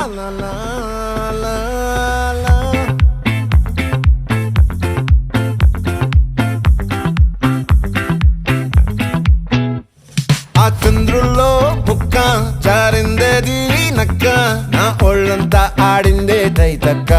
la la la la. ఆ చంద్రుల్లో ముక్క జారిందేది నక్క నా ఒళ్ళంతా ఆడిందే తైతక్క